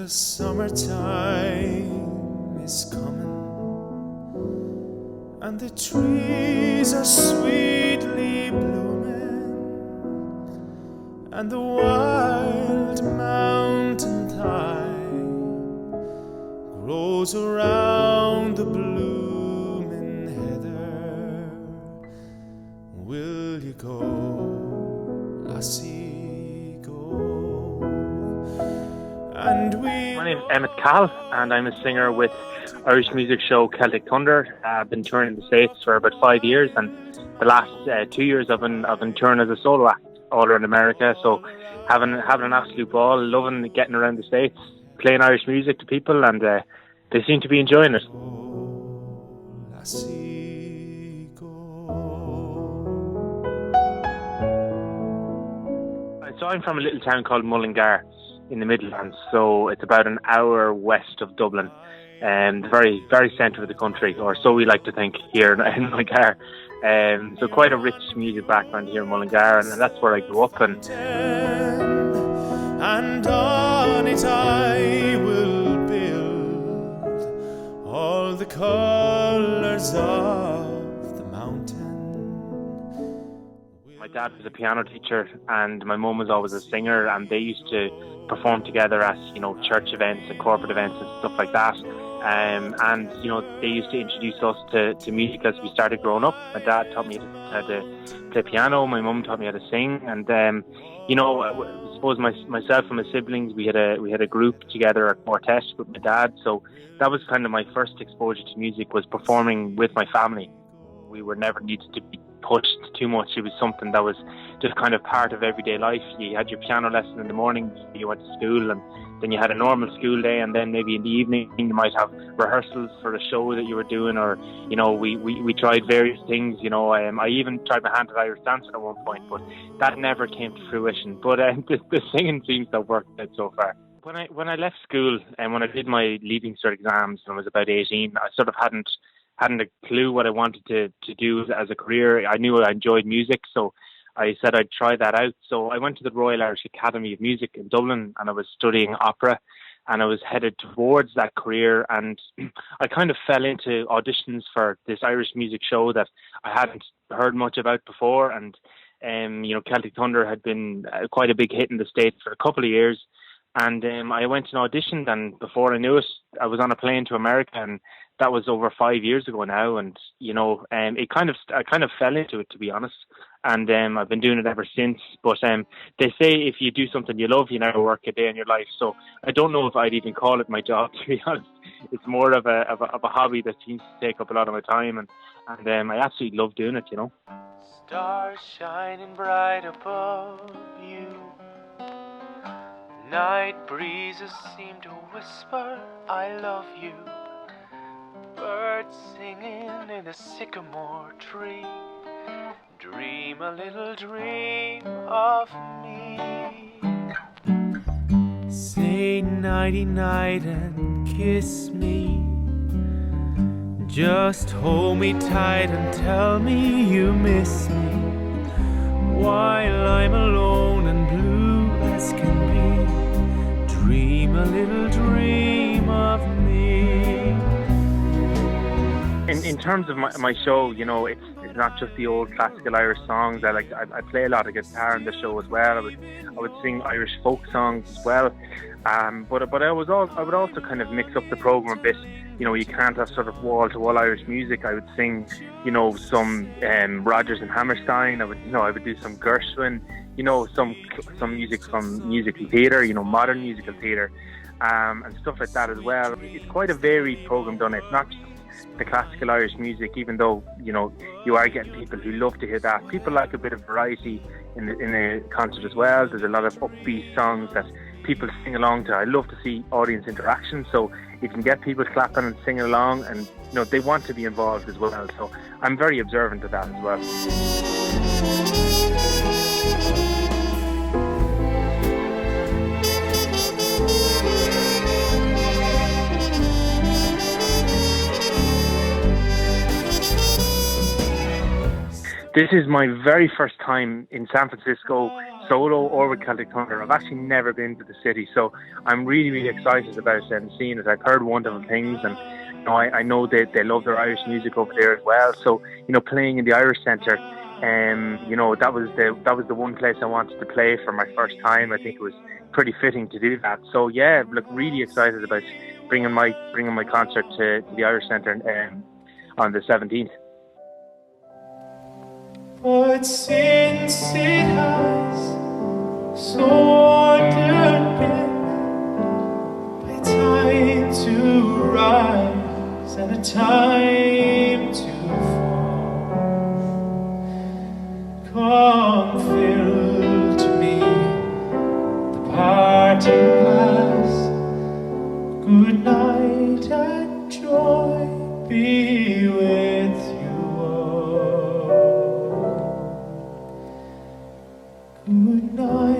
the summertime is coming, and the trees are sweetly blooming, and the wild mountain thyme grows around the blooming heather. Will you go, lassie, go? And My name is Emmet Cahill, and I'm a singer with Irish music show Celtic Thunder. I've been touring the States for about 5 years, and the last 2 years I've been touring as a solo act all around America. So having an absolute ball, loving getting around the States, playing Irish music to people, and they seem to be enjoying it. So I'm from a little town called Mullingar in the Midlands, so it's about an hour west of Dublin, and very, very centre of the country, or so we like to think here in Mullingar. So quite a rich music background here in Mullingar, and that's where I grew up. And on it I will build all the colours of the mountain. My dad was a piano teacher, and my mum was always a singer, and they used to perform together at, church events and corporate events and stuff like that. And they used to introduce us to music as we started growing up. My dad taught me how to play piano. My mum taught me how to sing. And I suppose myself and my siblings, we had a group together, a quartet with my dad. So that was kind of my first exposure to music, was performing with my family. We were never needed to be pushed too much. It was something that was just kind of part of everyday life. You had your piano lesson in the morning, you went to school, and then you had a normal school day, and then maybe in the evening you might have rehearsals for a show that you were doing, or we tried various things. I even tried my hand at Irish dancing at one point, but that never came to fruition. But the singing seems to have worked out so far. When I left school and when I did my Leaving Cert exams when I was about 18, I sort of hadn't a clue what I wanted to do as a career. I knew I enjoyed music, so I said I'd try that out. So I went to the Royal Irish Academy of Music in Dublin, and I was studying opera, and I was headed towards that career. And I kind of fell into auditions for this Irish music show that I hadn't heard much about before. And Celtic Thunder had been quite a big hit in the States for a couple of years. And I went and auditioned, and before I knew it, I was on a plane to America, and that was over 5 years ago now. And I kind of fell into it, to be honest. And I've been doing it ever since. But they say if you do something you love, you never work a day in your life. So I don't know if I'd even call it my job, to be honest. It's more of a hobby that seems to take up a lot of my time, and I absolutely love doing it. Stars shining bright above you. Night breezes seem to whisper, I love you. Birds singing in the sycamore tree. Dream a little dream of me. Say nighty night and kiss me. Just hold me tight and tell me you miss me. While I'm alone and blue as can be. Dream a little dream of me. In terms of my show, it's not just the old classical Irish songs. I play a lot of guitar in the show as well. I would sing Irish folk songs as well. But I would also kind of mix up the program a bit. You can't have sort of wall to wall Irish music. I would sing, some Rodgers and Hammerstein. I would do some Gershwin. Some music from musical theatre. Modern musical theatre, and stuff like that as well. It's quite a varied program done. It's not just the classical Irish music, even though you are getting people who love to hear that. People like a bit of variety in the concert as well. There's a lot of upbeat songs that people sing along to. I love to see audience interaction, so you can get people clapping and singing along, and they want to be involved as well. So I'm very observant of that as well. This is my very first time in San Francisco, solo or with Celtic Thunder. I've actually never been to the city, so I'm really, really excited about seeing it. I've heard wonderful things, and I know that they love their Irish music over there as well. So playing in the Irish Centre, that was the one place I wanted to play for my first time. I think it was pretty fitting to do that. So yeah, look, really excited about bringing my concert to the Irish Centre on the 17th. But since it has so ordered been, a time to rise and a time to fall, come fill to me the parting glass. Good night and joy be with you. Good night.